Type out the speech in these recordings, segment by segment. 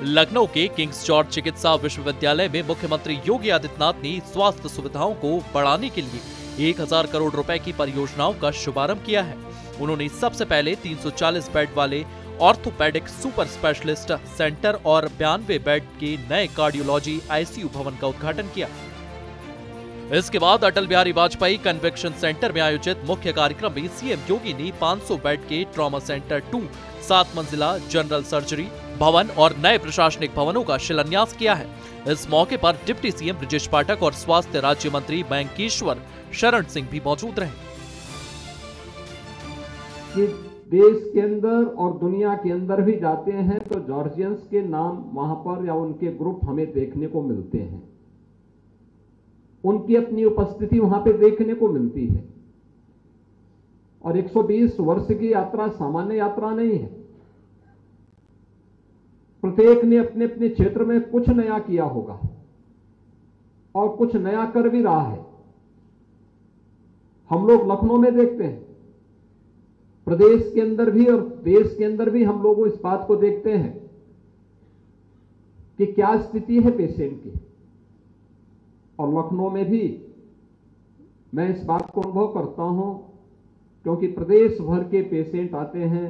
लखनऊ के Kings George चिकित्सा विश्वविद्यालय में मुख्यमंत्री योगी आदित्यनाथ ने स्वास्थ्य सुविधाओं को बढ़ाने के लिए 1000 करोड़ रुपए की परियोजनाओं का शुभारंभ किया है। उन्होंने सबसे पहले 340 बेड वाले ऑर्थोपेडिक सुपर स्पेशलिस्ट सेंटर और 92 बेड के नए कार्डियोलॉजी आईसीयू भवन का उद्घाटन किया। इसके बाद अटल बिहारी वाजपेयी कन्वेंशन सेंटर में आयोजित मुख्य कार्यक्रम में सीएम योगी ने 500 बेड के ट्रॉमा सेंटर 2, 7 मंजिला जनरल सर्जरी भवन और नए प्रशासनिक भवनों का शिलान्यास किया है। इस मौके पर डिप्टी सीएम ब्रजेश पाठक और स्वास्थ्य राज्य मंत्री बैंकेश्वर शरण सिंह भी मौजूद रहे। कि देश के अंदर और दुनिया के अंदर भी जाते हैं तो जॉर्जियंस के नाम वहां पर या उनके ग्रुप हमें देखने को मिलते हैं, उनकी अपनी उपस्थिति वहां पे देखने को मिलती है। और 120 वर्ष की यात्रा सामान्य यात्रा नहीं है। प्रत्येक ने अपने अपने क्षेत्र में कुछ नया किया होगा और कुछ नया कर भी रहा है। हम लोग लखनऊ में देखते हैं, प्रदेश के अंदर भी और देश के अंदर भी हम लोग इस बात को देखते हैं कि क्या स्थिति है पेशेंट की। और लखनऊ में भी मैं इस बात को अनुभव करता हूं, क्योंकि प्रदेश भर के पेशेंट आते हैं,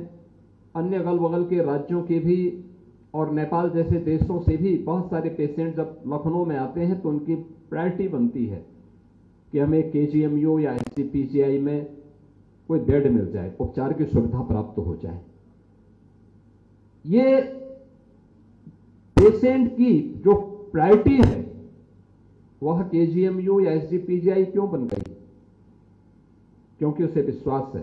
अन्य अगल बगल के राज्यों के भी और नेपाल जैसे देशों से भी बहुत सारे पेशेंट जब लखनऊ में आते हैं तो उनकी प्रायोरिटी बनती है कि हमें केजीएमयू या एसजीपीजीआई में कोई बेड मिल जाए, उपचार की सुविधा प्राप्त हो जाए। ये पेशेंट की जो प्रायोरिटी है वह केजीएमयू या एसजीपीजीआई क्यों बन गई? क्योंकि उसे विश्वास है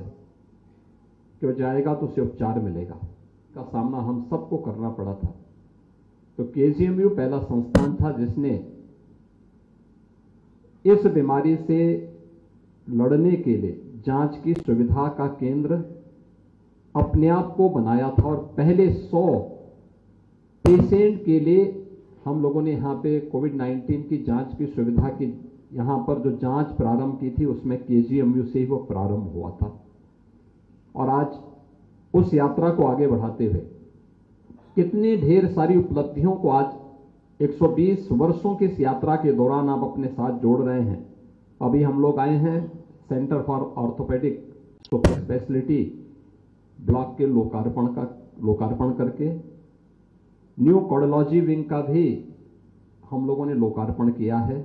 कि वो जाएगा तो उसे उपचार मिलेगा। का सामना हम सबको करना पड़ा था। तो केजीएमयू पहला संस्थान था जिसने इस बीमारी से लड़ने के लिए जांच की सुविधा का केंद्र अपने आप को बनाया था और पहले 100 पेशेंट के लिए हम लोगों ने यहाँ पे कोविड-19 की जांच की सुविधा की यहाँ पर जो जांच प्रारंभ की थी उसमें केजीएमयू से ही वो प्रारंभ हुआ था। और आज उस यात्रा को आगे बढ़ाते हुए कितनी ढेर सारी उपलब्धियों को आज 120 वर्षों की इस यात्रा के दौरान आप अपने साथ जोड़ रहे हैं। अभी हम लोग आए हैं centre for orthopaedic super speciality block के लोकार्पण करके, न्यू कार्डियोलॉजी विंग का भी हम लोगों ने लोकार्पण किया है।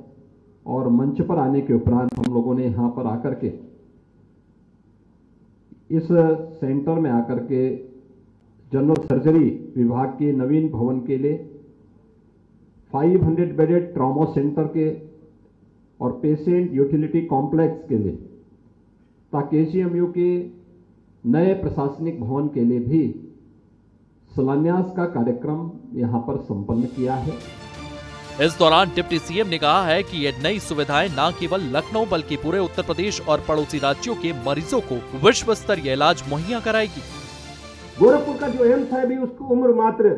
और मंच पर आने के उपरांत हम लोगों ने यहां पर आकर के इस सेंटर में आकर के जनरल सर्जरी विभाग के नवीन भवन के लिए 500 बेडेड ट्रॉमा सेंटर के और पेशेंट यूटिलिटी कॉम्प्लेक्स के लिए, ताकि केजीएमयू के नए प्रशासनिक भवन के लिए भी शिलान्यास का कार्यक्रम यहां पर संपन्न किया है। इस दौरान डिप्टी सीएम ने कहा है कि ये नई सुविधाएं न केवल लखनऊ बल्कि पूरे उत्तर प्रदेश और पड़ोसी राज्यों के मरीजों को विश्व स्तरीय इलाज मुहैया कराएगी। गोरखपुर का जो एम्स है भी उसकी उम्र मात्र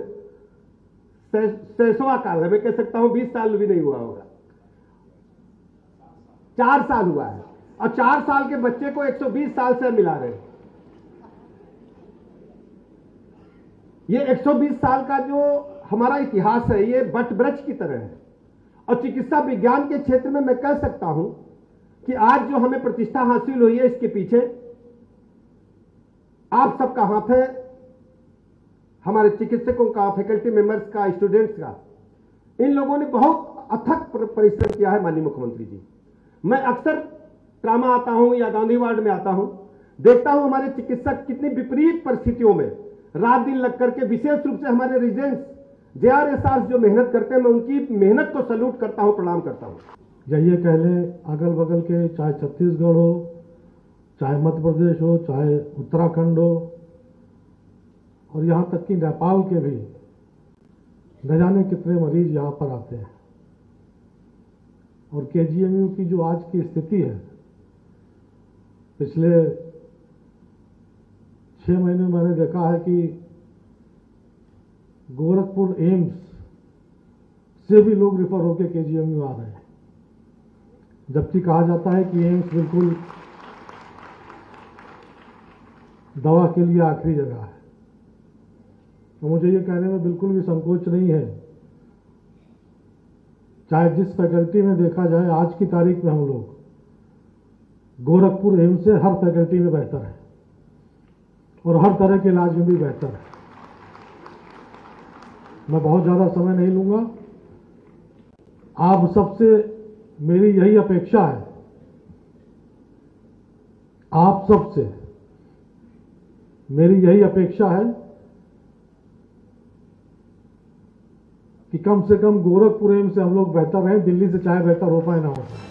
600वां काल है, मैं कह सकता हूं 20 साल भी नहीं हुआ होगा, 4 साल हुआ है। और 4 साल के बच्चे को 120 साल से मिला रहे हैं। ये 120 साल का जो हमारा इतिहास है ये वट वृक्ष की तरह है। और चिकित्सा विज्ञान के क्षेत्र में मैं कह सकता हूं कि आज जो हमें प्रतिष्ठा हासिल हुई है इसके पीछे आप सबका हाथ है, हमारे चिकित्सकों का, फैकल्टी मेंबर्स का, स्टूडेंट्स का। इन लोगों ने बहुत अथक परिश्रम किया है। माननीय मुख्यमंत्री जी, मैं अक्सर ट्रामा आता हूं या गांधी वार्ड में आता हूं, देखता हूं हमारे चिकित्सक कितनी विपरीत परिस्थितियों में रात दिन लग करके, विशेष रूप से हमारे रेजिडेंट्स जेआरएसआर जो मेहनत करते हैं, मैं उनकी मेहनत को सैल्यूट करता हूं, प्रणाम करता हूं। जाइए कह लें अगल बगल के, चाहे छत्तीसगढ़ हो, चाहे मध्य प्रदेश हो, चाहे उत्तराखंड हो, और यहाँ तक कि नेपाल के भी न जाने कितने मरीज यहाँ पर आते हैं। और केजीएमयू की जो आज की स्थिति है, पिछले 6 महीने में मैंने देखा है कि गोरखपुर एम्स से भी लोग रिफर होकर केजीएमयू आ रहे हैं, जबकि कहा जाता है कि एम्स बिल्कुल दवा के लिए आखिरी जगह है। तो मुझे ये कहने में बिल्कुल भी संकोच नहीं है, चाहे जिस फैकल्टी में देखा जाए, आज की तारीख में हम लोग गोरखपुर एम्स से हर फैकल्टी में बेहतर है और हर तरह के इलाज में भी बेहतर है। मैं बहुत ज़्यादा समय नहीं लूंगा। आप सबसे मेरी यही अपेक्षा है, आप सबसे मेरी यही अपेक्षा है कि कम से कम गोरखपुर एम्स से हम लोग बेहतर रहें, दिल्ली से चाहे बेहतर हो पाए ना हो पाए।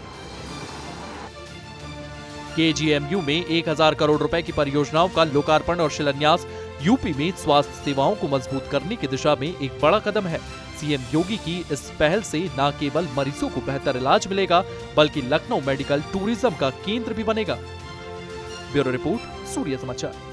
केजीएमयू में 1000 करोड़ रुपए की परियोजनाओं का लोकार्पण और शिलान्यास यूपी में स्वास्थ्य सेवाओं को मजबूत करने की दिशा में एक बड़ा कदम है। सीएम योगी की इस पहल से न केवल मरीजों को बेहतर इलाज मिलेगा, बल्कि लखनऊ मेडिकल टूरिज्म का केंद्र भी बनेगा। ब्यूरो रिपोर्ट, सूर्य समाचार।